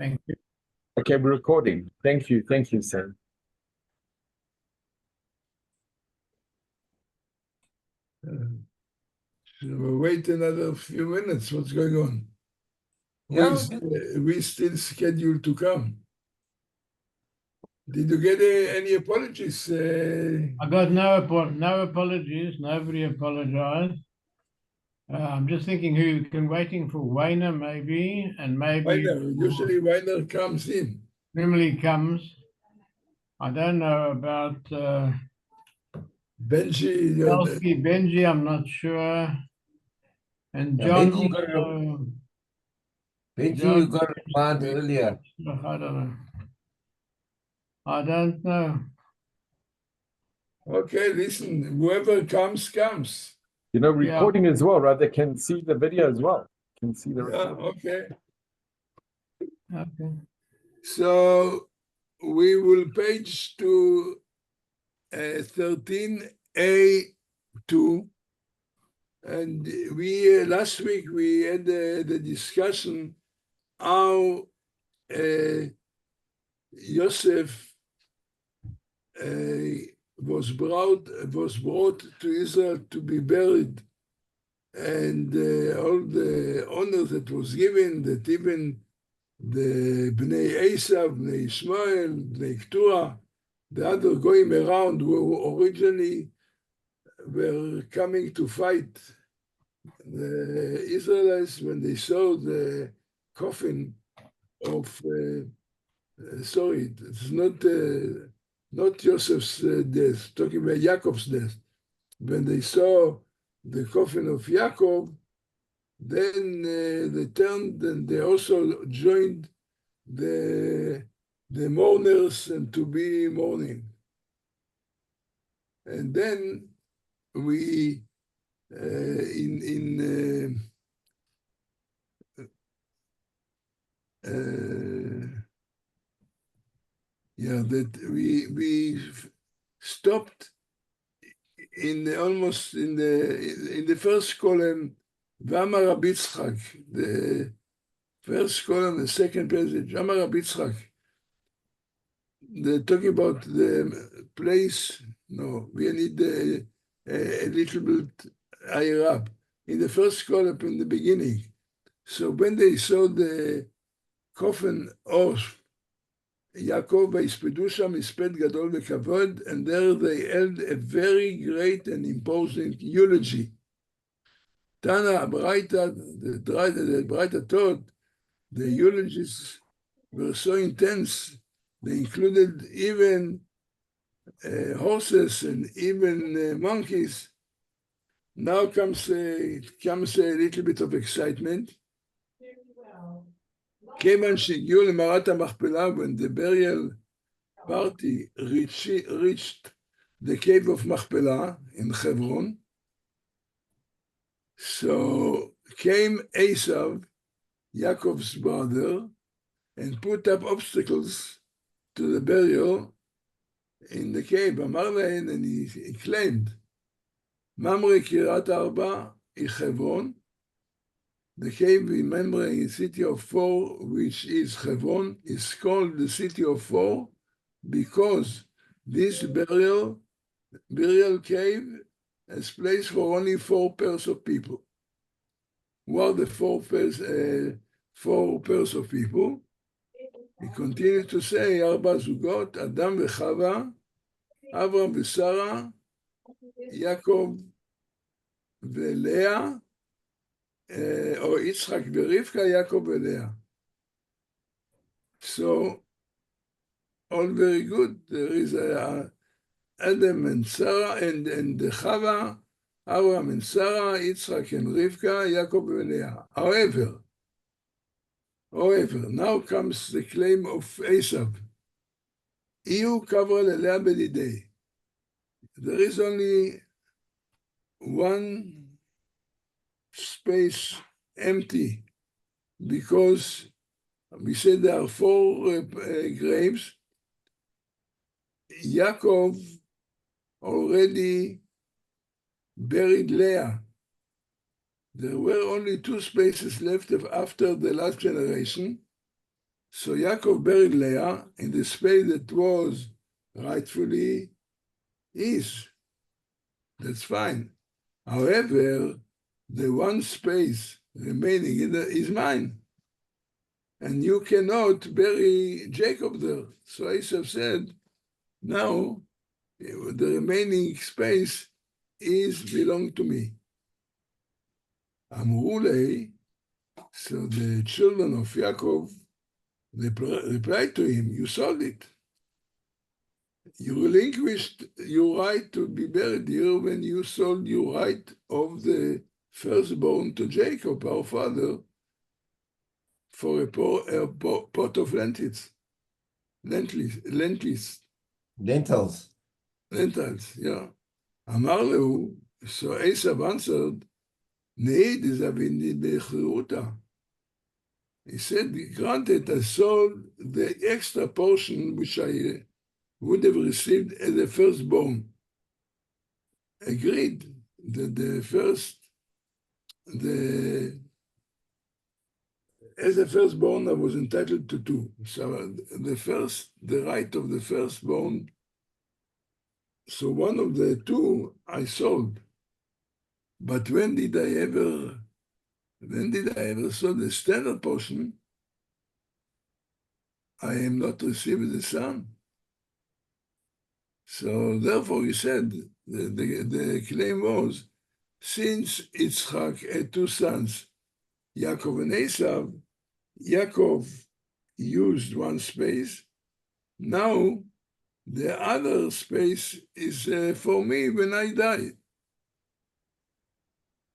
Thank you. Okay, we're recording. Thank you, Sam. Should we wait another few minutes? What's going on? Yeah. We still scheduled to come. Did you get any apologies? I got no apologies. Nobody apologized. I'm just thinking who can waiting for Wayner maybe, and maybe Weiner. Usually Weiner comes in. normally comes. I don't know about Benji, Benji. I'm not sure. And Yeah, John Benji got also. Benji, John, you got a command earlier. I don't know. I don't know. Okay, listen, whoever comes. You know, recording as well, right? They can see the video as well. Can see the recording. Okay. Okay. So we will page to 13A2. And we last week we had the discussion how Yosef was brought to Israel to be buried, and all the honor that was given, that even the Bnei Esav, Bnei Ishmael, Bnei Keturah, the other going around who originally were coming to fight the Israelites when they saw the coffin of, sorry, it's not Joseph's death, talking about Jacob's death. When they saw the coffin of Jacob, then they turned and they also joined the mourners and to be mourning. And then we that we stopped almost in the first column, V'amar Rabbi Yitzchak, the first column, the second passage, V'amar Rabbi Yitzchak. They're talking about the place. No, we need a little bit higher up. In the first column in the beginning. So when they saw the coffin of Yaakov, ויספדו שם הספד גדול וכבוד, and there they held a very great and imposing eulogy. Tana, the Braita taught, the eulogies were so intense, they included even horses and even monkeys. Now comes a little bit of excitement. כיוון שהגיעו למערת המכפלה, when the burial party reached the cave of Machpelah in Hebron, so came Esav, Yaakov's brother, and put up obstacles to the burial in the cave. אמר להן, and he claimed, ממרא קריית ארבע היא חברון, the cave, remembering the city of four, which is Hebron, is called the city of four because this burial cave has place for only 4 pairs of people. Who are the 4 pairs of people? He continued to say, Arba Zugot, Adam v'Chava, Avraham v'Sara, Yaakov v'Leah, or Yitzchak v'Rivka, Yaakov v'Leah. So, all very good. There is Adam and Sarah and Chava, Abraham and Sarah, Yitzchak and Rivka, Yaakov v'Leah. However, now comes the claim of Esav. Iu kavra leLeah b'nidei. There is only one space empty because we said there are 4 graves. Yaakov already buried Leah. There were only 2 spaces left after the last generation, So Yaakov buried Leah in the space that was rightfully his. That's fine. However, the one space remaining is mine. And you cannot bury Jacob there. So Esau said, now the remaining space belong to me. Amrulei, so the children of Yaakov, they replied to him, you sold it. You relinquished your right to be buried here when you sold your right of the firstborn to Jacob, our father, for a pot of lentils. Lentils, yeah. Amar lehu, so Esau answered, Neid is avini bechiruta. He said, granted, I sold the extra portion which I would have received as a firstborn. Agreed that as a firstborn, I was entitled to two. So the right of the firstborn, so one of the two I sold. But when did I ever sell the standard portion? I am not receiving the son. So therefore he said, the claim was, since Yitzchak had two sons, Yaakov and Esav, Yaakov used one space. Now the other space is for me when I die.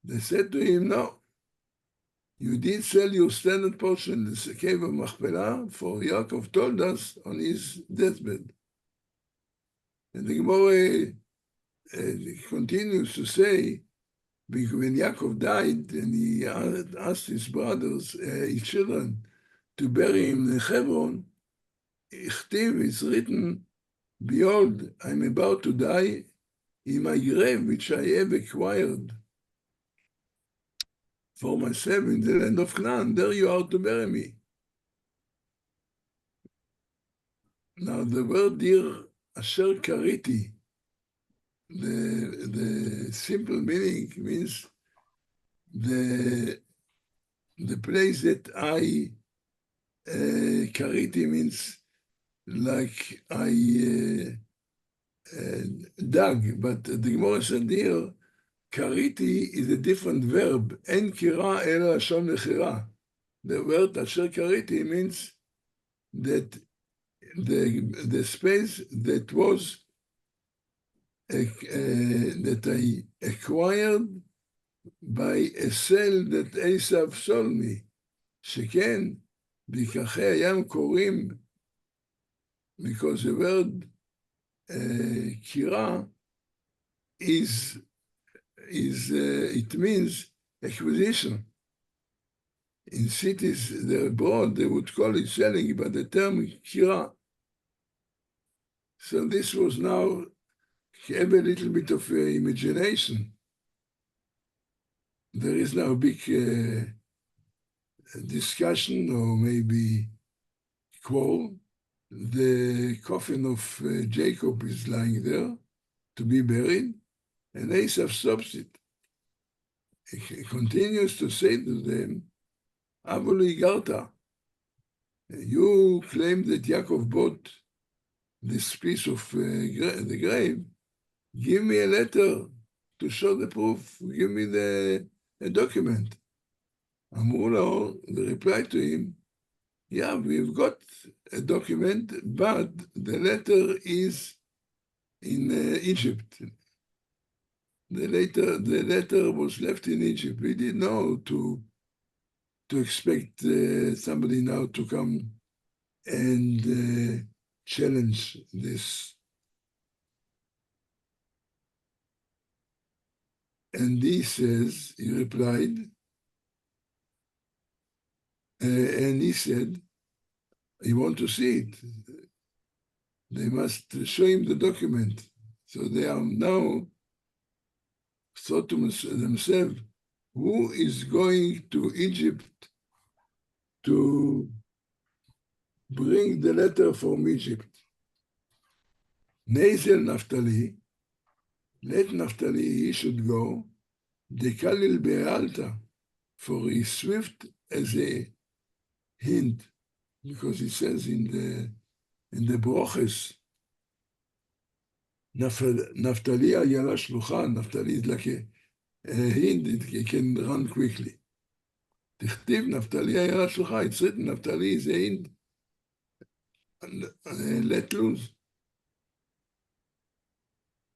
They said to him, no, you did sell your standard portion, the cave of Machpelah, for Yaakov told us on his deathbed. And the Gemora continues to say, because when Yaakov died and he asked his brothers, his children, to bury him in Hebron, it's written, behold, I'm about to die in my grave, which I have acquired for myself in the land of Canaan. There you are to bury me. Now the word here, Asher Kariti, the simple meaning means the place that I Kariti means like I dug, but the Gemora said here, Kariti is a different verb. En kira ela lashon lechira. The word Asher Kariti means that the space that was that I acquired by a sale that Esav sold me. שכן, בקרחי הים קוראים, because the word קירה it means acquisition. In cities abroad, they would call it selling, but the term קירה. So this was now, have a little bit of imagination. There is now a big discussion or maybe quarrel. The coffin of Jacob is lying there to be buried, and Esav stops it. He continues to say to them, Avoli Garta, you claim that Yaakov bought this piece of the grave. Give me a letter to show the proof. Give me a document. Amrullah, they replied to him, yeah, we've got a document, but the letter is in Egypt. The letter was left in Egypt. We didn't know to expect somebody now to come and challenge this. And he says, he replied, and he said, he want to see it. They must show him the document. So they are now thought to themselves, who is going to Egypt to bring the letter from Egypt. Nazel Naphtali, let Naphtali, he should go, Dekalil Be'alta, for he swift as a hint, because it says in the Broches, Naphtali Ayala Shlucha, Naphtali is like a hint, it can run quickly. Tichtiv Naphtali Ayala Shlucha, it's written, Naphtali is a hint, and let loose.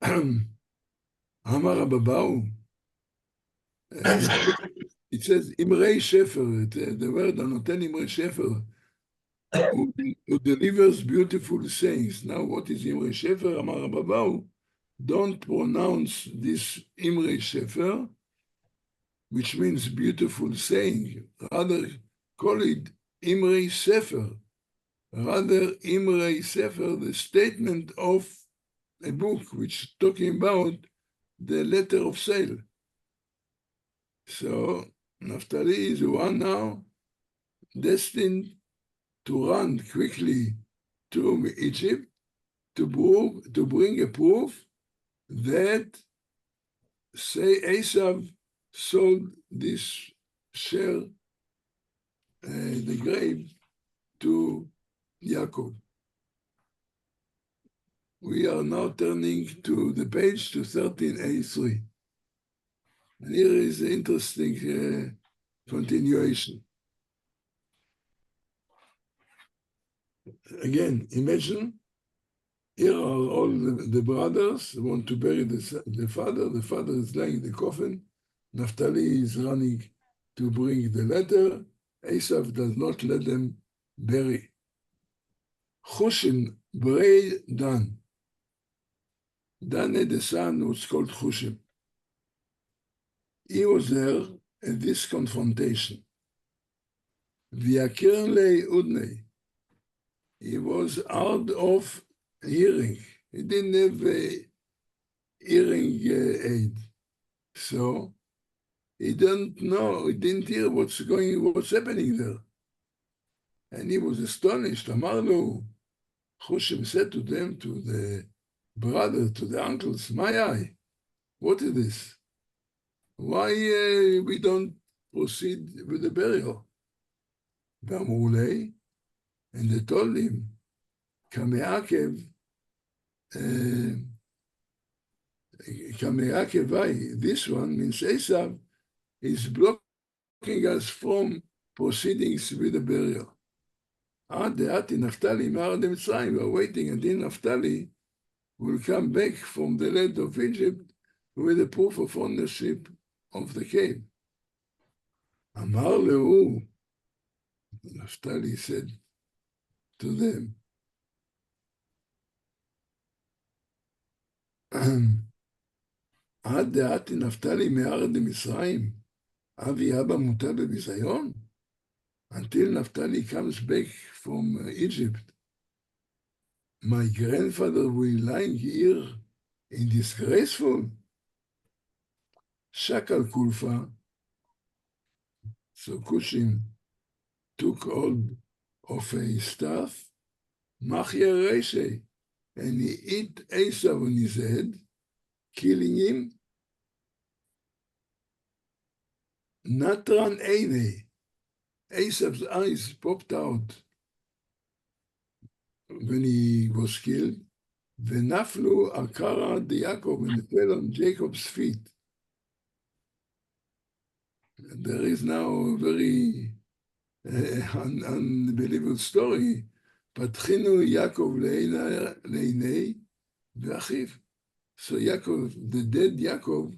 Amar Ababau, it says Imrei Shefer, the word Anoten Imrei Shefer, who delivers beautiful sayings. Now, what is Imrei Shefer? Amar Ababau, don't pronounce this Imrei Shefer, which means beautiful saying. Rather, call it Imrei Sefer. Rather, Imrei Sefer, the statement of a book which is talking about the letter of sale. So, Naphtali is the one now destined to run quickly to Egypt to bring a proof that say Esav sold this share, the grave, to Yaakov. We are now turning to the page to 13a3. And here is an interesting continuation. Again, imagine, here are all the brothers who want to bury the father. The father is lying in the coffin. Naphtali is running to bring the letter. Esav does not let them bury. Chushim, Bray Dan. Dan had a son who was called Chushim. He was there at this confrontation. V'yakirlei udnei. He was hard of hearing. He didn't have a hearing aid. So he didn't know, he didn't hear what's happening there. And he was astonished. Amarlu, Chushim said to them, to the brother, to the uncles, my eye, what is this? Why we don't proceed with the burial? V'amrulei, and they told him, Kame'akev, this one means Esav is blocking us from proceedings with the burial. Naphtali, we are waiting until Naphtali will come back from the land of Egypt with a proof of ownership of the cave. Amar lehu, Naphtali said to them, עד דעתי נפתלי מארץ מצרים, אבי אבא מוטל בביזיון? Until Naphtali comes back from Egypt, my grandfather will be lying here in disgraceful. Shakal Kulfa, so Kushim took hold of a staff, Machya Reshe, and he hit Esav on his head, killing him. Natran Eine, Esav's eyes popped out when he was killed. Venaflu Akara de Yaakov, and fell on Jacob's feet. There is now a very unbelievable story. Patchinu Yaakov leinei ve'achiv. So Yaakov, the dead Yaakov,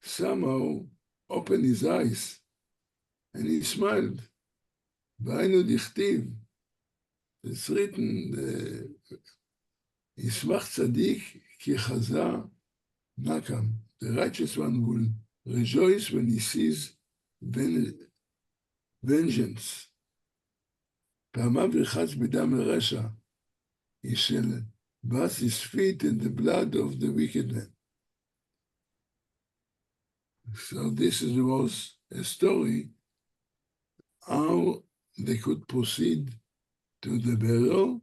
somehow opened his eyes and he smiled. V'ainu dichtiv. It's written, Yismach tzadik ki chaza nakam. The righteous one will rejoice when he sees vengeance. Pa'amav yirchatz b'dam l'resha. He shall bath his feet in the blood of the wicked man. So this was a story how they could proceed to the burial,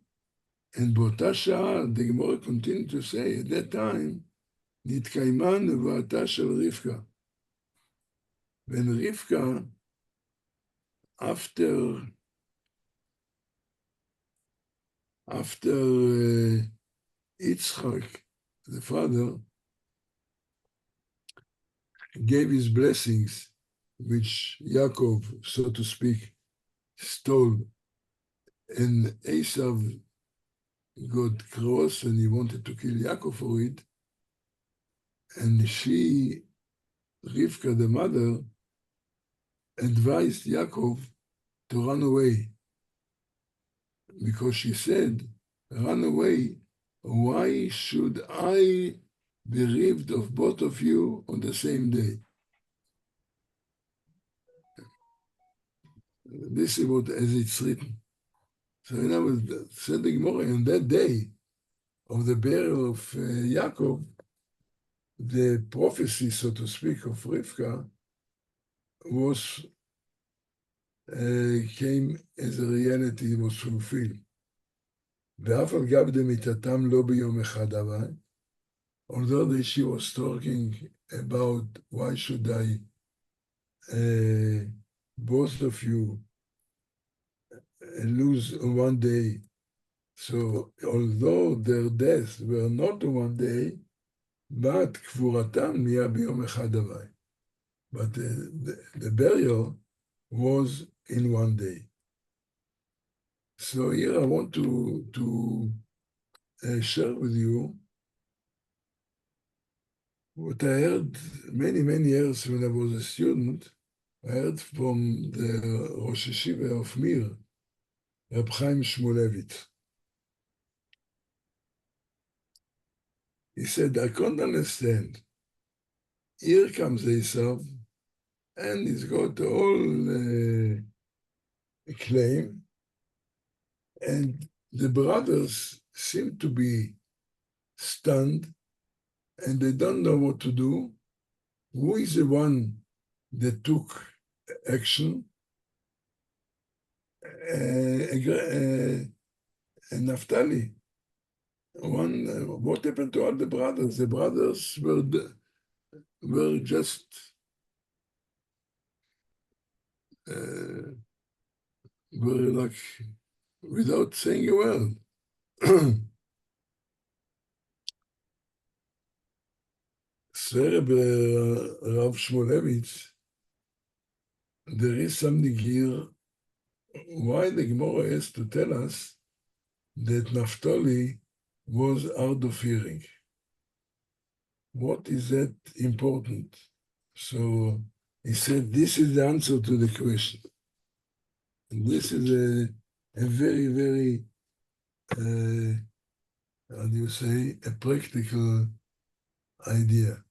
and באותה שעה, the Gemora continued to say, at that time, נתקיימה נבואתה של רבקה. When Rivka, after Yitzchak, the father, gave his blessings, which Yaakov, so to speak, stole, and Esav got cross and he wanted to kill Yaakov for it, and she, Rivka, the mother, advised Yaakov to run away, because she said, run away, why should I be bereaved of both of you on the same day? This is what, as it's written. So in other words, said the Gemora, on that day of the burial of Yaakov, the prophecy, so to speak, of Rivka was came as a reality, was fulfilled. ואף על גב דמיתתם לא ביום אחד אבל, although she was talking about why should I, both of you, lose one day. So although their deaths were not one day, but קבורתם נהיה ביום אחד אבל. But the burial was in one day. So here I want to share with you what I heard many years when I was a student. I heard from the Rosh Yeshiva of Mir, Reb Chaim Shmulevitz. He said, I can't understand. Here comes Esav, and he's got all claim, and the brothers seem to be stunned, and they don't know what to do. Who is the one that took action? And Naphtali. What happened to all the brothers? The brothers were just were like without saying a word. Sverre Rav Shmulevitz, there is something here why the Gemora has to tell us that Naphtali was hard of hearing. What is that important? So he said, this is the answer to the question. And this is a very, very, how do you say, a practical idea.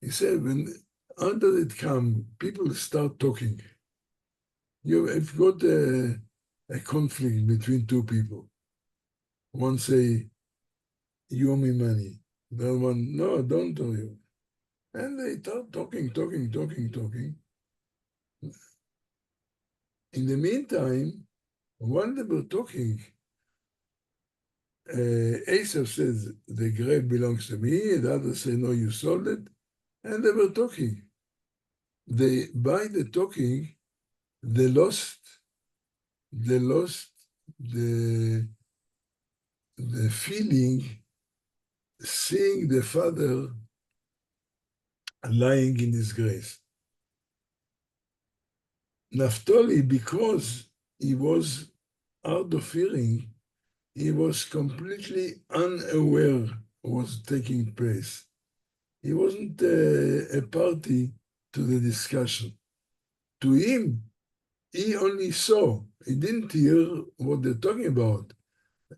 He said, how does it come? People start talking. You've got a conflict between two people. One say, you owe me money. The other one, no, don't owe you. And they start talking. In the meantime, while they were talking, Esav says, the grave belongs to me, the other say, no, you sold it. And they were talking. By the talking, they lost the feeling, seeing the father lying in his grave. Naphtali, because he was out of hearing, he was completely unaware of what was taking place. He wasn't a party to the discussion. To him, he only saw, he didn't hear what they're talking about.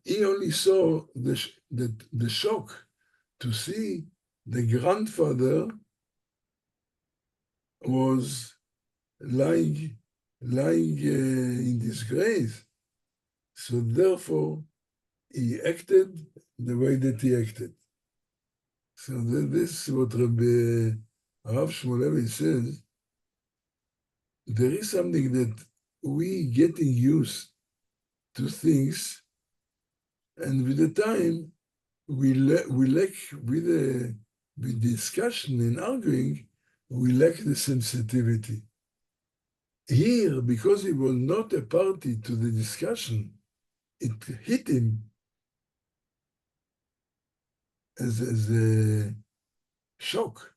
He only saw the shock to see the grandfather was lying in disgrace. So therefore, he acted the way that he acted. So this is what Rav Shmulevitz says. There is something that we getting used to things, and with the time, we lack with discussion and arguing, we lack the sensitivity. Here, because he was not a party to the discussion, it hit him as a shock.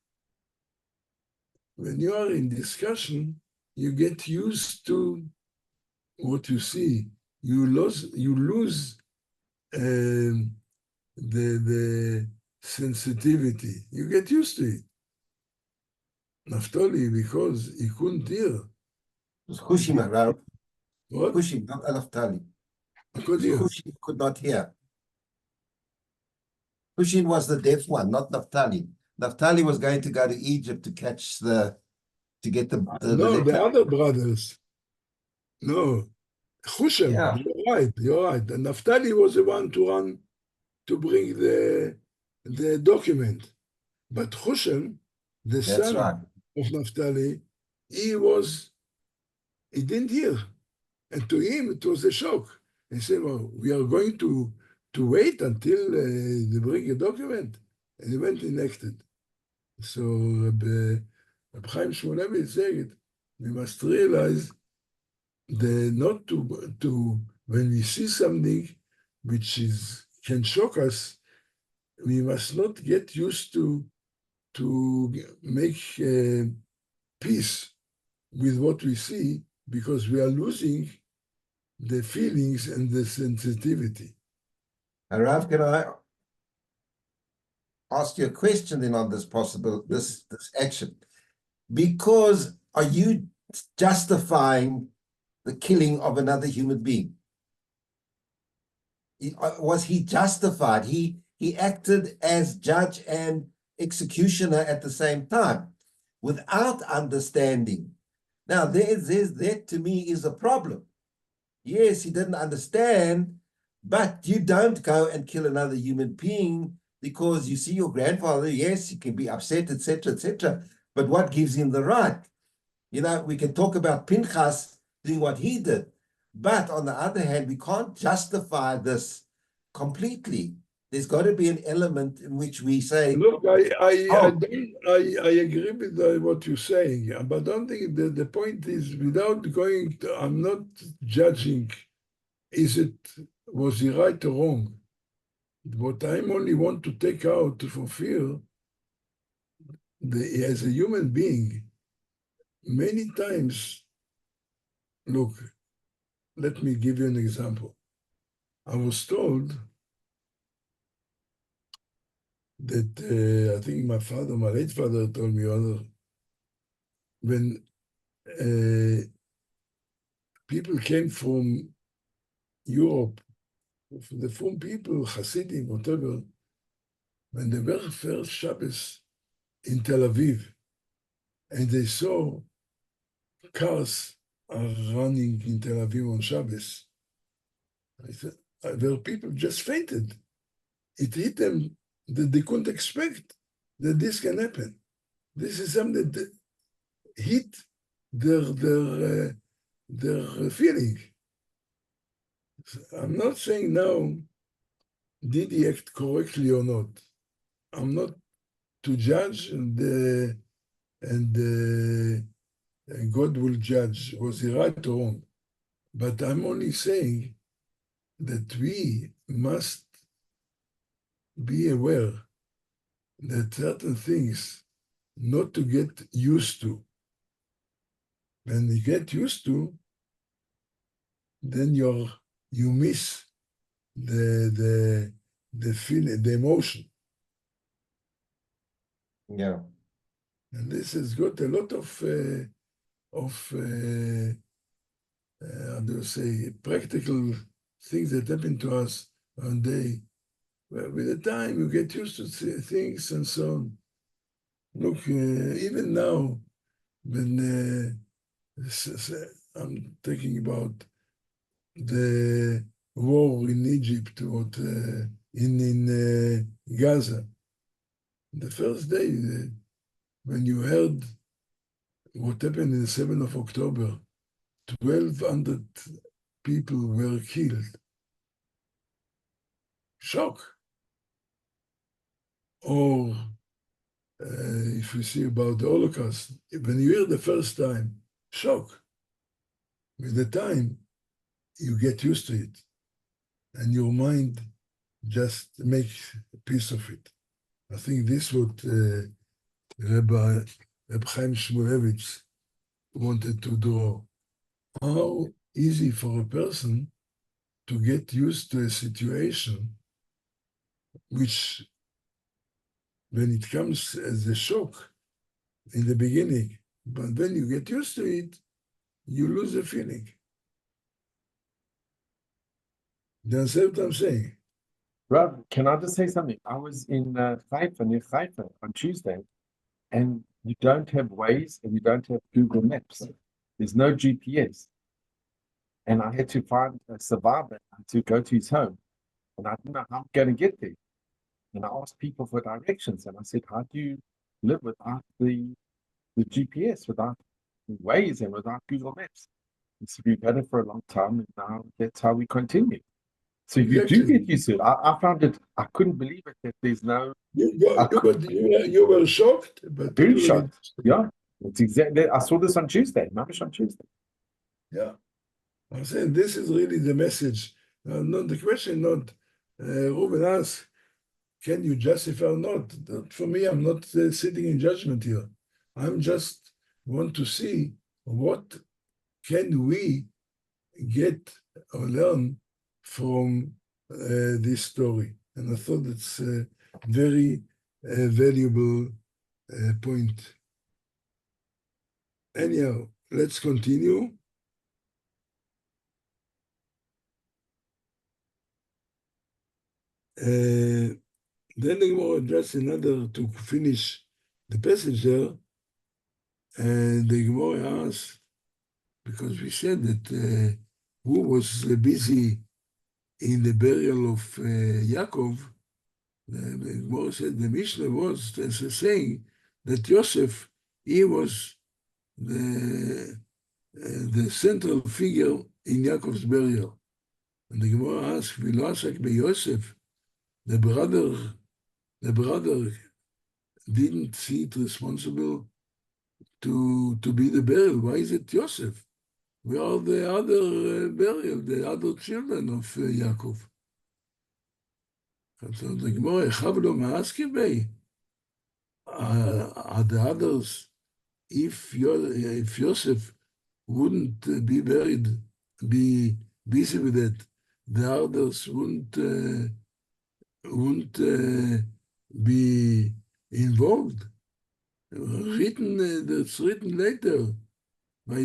When you are in discussion, you get used to what you see. You lose the sensitivity. You get used to it. Naftali, because he couldn't hear. It was Hushim, Rav. What? Hushim, not Naftali. Could hear. Hushim could not hear. Hushim was the deaf one, not Naftali. Naftali was going to go to Egypt to get the No, the other brothers. No. Hushem, Yeah. you're right. And Naftali was the one to bring the document. But Hushem, the That's son right. of Naftali, he didn't hear. And to him, it was a shock. He said, well, we are going to wait until they bring a document. And he went and acted. So Reb Chaim Shmulevitz said, we must realize not to when we see something which can shock us, we must not get used to make peace with what we see, because we are losing the feelings and the sensitivity. Rav, can I ask you a question then on this this action? Because are you justifying the killing of another human being? Was he justified? He acted as judge and executioner at the same time without understanding. Now, that to me is a problem. Yes, he didn't understand, but you don't go and kill another human being because you see your grandfather. Yes, he can be upset, etc., etc. But what gives him the right? You know, we can talk about Pinchas doing what he did, but on the other hand, we can't justify this completely. There's got to be an element in which we say, look, I agree with what you're saying, but I don't think the point is, without going to, I'm not judging, was he right or wrong? What I only want to take out to fulfill, as a human being, many times, look, let me give you an example. I was told that I think my late father told me when people came from Europe, the Frum people, Hasidim, whatever, when they were first Shabbos in Tel Aviv, and they saw cars are running in Tel Aviv on Shabbos, I said, there people just fainted. It hit them that they couldn't expect that this can happen. This is something that hit their feeling. I'm not saying now, did he act correctly or not? I'm not to judge, and God will judge, was he right or wrong? But I'm only saying that we must be aware that certain things not to get used to. When you get used to, then you miss the feeling, the emotion. yeah, And this has got a lot of how do you say, practical things that happen to us one day. Well, with the time, you get used to things and so on. Look, even now, when I'm thinking about the war in Egypt, in Gaza, the first day when you heard what happened in the 7th of October, 1,200 people were killed. Shock. Or if you see about the Holocaust, when you hear the first time, shock. With the time, you get used to it, and your mind just makes a piece of it. I think this is what Rabbi Chaim Shmulevitz wanted to draw. How easy for a person to get used to a situation which, when it comes as a shock in the beginning, but when you get used to it, you lose the feeling. Do you understand what I'm saying? Rob, can I just say something? I was in Haifa, near Haifa, on Tuesday, and you don't have Waze and you don't have Google Maps. There's no GPS. And I had to find a survivor to go to his home. And I didn't know how I'm going to get there. And I asked people for directions. And I said, how do you live without the GPS, without Waze and without Google Maps? He said, we've had it for a long time, and now that's how we continue. So you do get used to it. I found it, I couldn't believe it that there's no. You were shocked, but very shocked. Yeah, it's exactly. I saw this on Tuesday, on Tuesday. Yeah, I'm saying this is really the message. Not the question. Not Ruben asked, can you justify or not? For me, I'm not sitting in judgment here. I'm just want to see what can we get or learn from this story. And I thought it's a very valuable point. Anyhow, let's continue. Then the Gemora address another to finish the passage there. And the Gemora asks, because we said that who was busy in the burial of Yaakov, the Gemara said the Mishnah was saying that Yosef, he was the central figure in Yaakov's burial. And the Gemara asks, "V'lo asak beYosef," the brother didn't see it responsible to be the burial. Why is it Yosef? We are the other burial, the other children of Yaakov. So the Gemara, Chavlo Maaskebei, are the others, if Yosef wouldn't be buried, be busy with it, the others wouldn't be involved. That's written later. That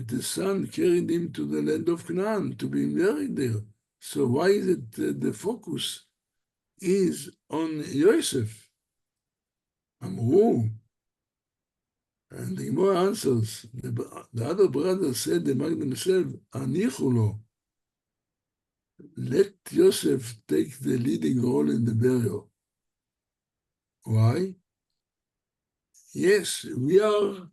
the son carried him to the land of Canaan to be buried there. So why is it the focus is on Yosef? Amru. And the Gemara answers, the other brother said among themselves, Anichulo. Let Yosef take the leading role in the burial. Why? Yes, we are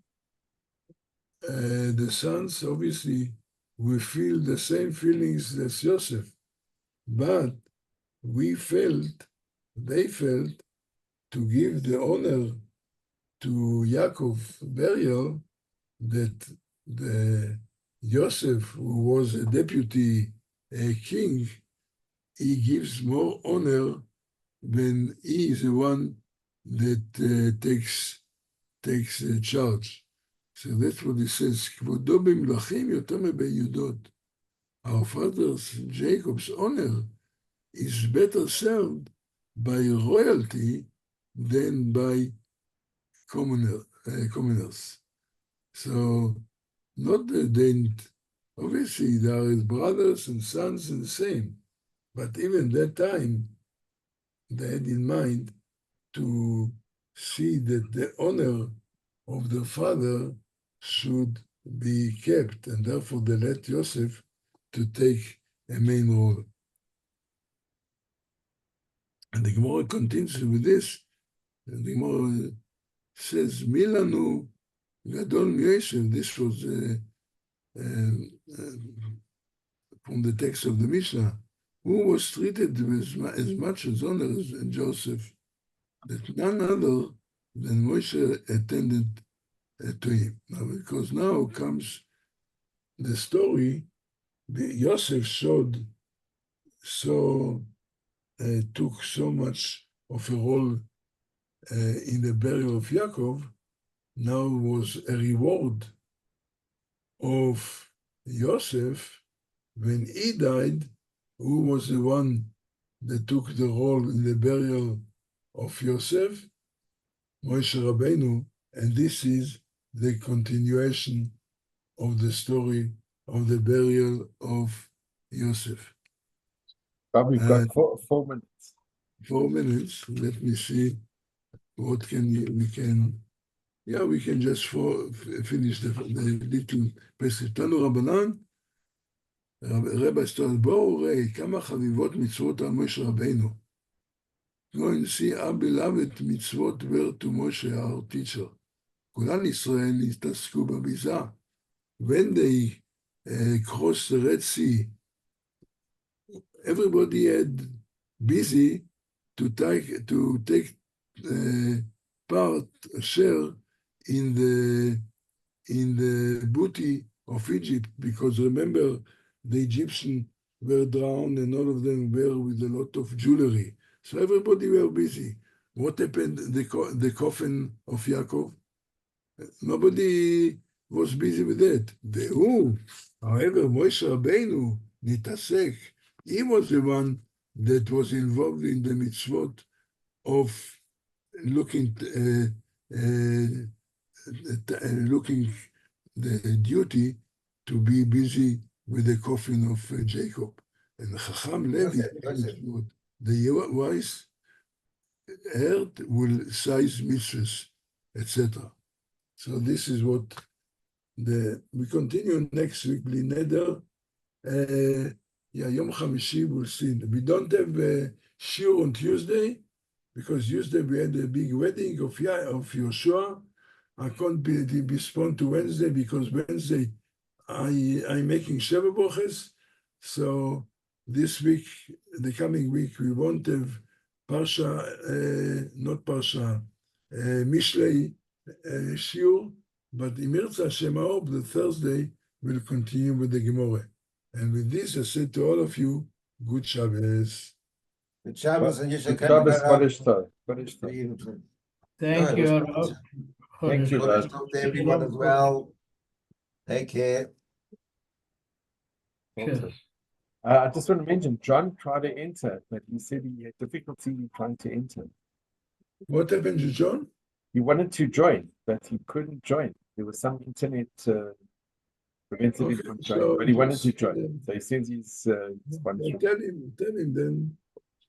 the sons, obviously, we feel the same feelings as Yosef, but they felt to give the honor to Yaakov burial that the Yosef, who was a deputy king, he gives more honor when he is the one that takes charge. So that's what he says. Our father's Jacob's honor is better served by royalty than by commoners. So not that they, obviously there are brothers and sons and the same, but even that time they had in mind to see that the honor of the father should be kept, and therefore they let Yosef to take a main role. And the Gemara continues with this. And the Gemara says, Milanu Gadol Yosef. This was from the text of the Mishnah, who was treated with as much as honor as Joseph, that none other than Moshe attended to him. Now, because now comes the story, Yosef took so much of a role in the burial of Yaakov. Now was a reward of Yosef when he died, who was the one that took the role in the burial of Yosef? Moshe Rabbeinu, and this is the continuation of the story of the burial of Yosef. But we've got 4 minutes. 4 minutes. Let me see what we can just finish the little passage. תנו רבנן, רבי סטול, בואו ראי כמה חביבות מצוות על משה רבינו. Go and see our beloved mitzvot were to Moshe, our teacher. כולן ישראל התעסקו בביזה. When they crossed the Red Sea, everybody had busy to take share in the booty of Egypt, because remember the Egyptians were drowned and all of them were with a lot of jewelry. So everybody were busy. What happened? The coffin of Yaakov? Nobody was busy with that. However, Moshe Rabbeinu, Nitasek, he was the one that was involved in the mitzvot of looking the duty to be busy with the coffin of Jacob. And Chacham Levi, the wise heard will size mitzvahs, etc. So this is what we continue next week. Bli neder, Yom Chamishi, we'll see. We don't have a shiur on Tuesday, because Tuesday we had a big wedding of Yoshua. I can't be postponed to Wednesday, because Wednesday I'm making Sheva Broches. So this week, the coming week, we won't have Mishlei Shiur, but Imirza Hashem Haob, the Thursday, will continue with the Gemora. And with this, I say to all of you, good Shabbos. Good Shabbos, and you should come Shabbos, back. Kodesh Tov. Thank you, Rav. Thank you, Rav. To everyone as well. Take care. Cheers. I just want to mention, John tried to enter, but he said he had difficulty trying to enter. What happened to John? He wanted to join, but he couldn't join. There was some internet prevented him from joining, but he wanted to join. So he says he's wonderful. Tell him then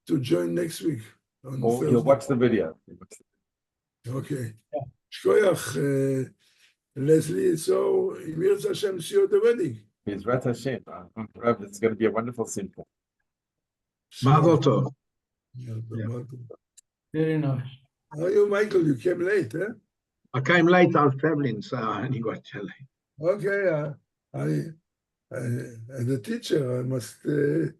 to join next week. Or he'll watch the video. Okay. Shkoyach, Leslie, so Imirza Hashem, see you at the wedding. Bezrat Hashem. It's going to be a wonderful simple. Mazel tov. Very nice. How are you, Michael? You came late, huh? I came late. I was traveling, so I only got here late. Okay, as a teacher, I must. You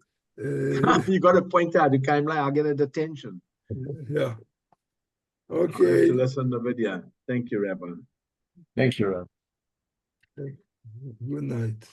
got to point out you came late. I'll get a detention. Yeah. I have Okay. to listen to the video. Thank you, Rabbi. Thank you, Rav. Good night.